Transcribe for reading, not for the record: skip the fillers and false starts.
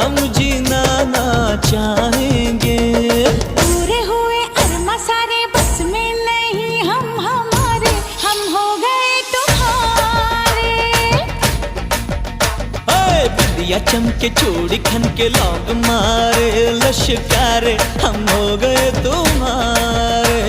हम जीना ना चाहेंगे। पूरे हुए अरमा सारे बस में नहीं, हम हमारे हम हो गए तुम्हारे। बिंदिया चमके चूड़ी खन के लौंग मारे लश्कारे, हम हो गए तुम्हारे।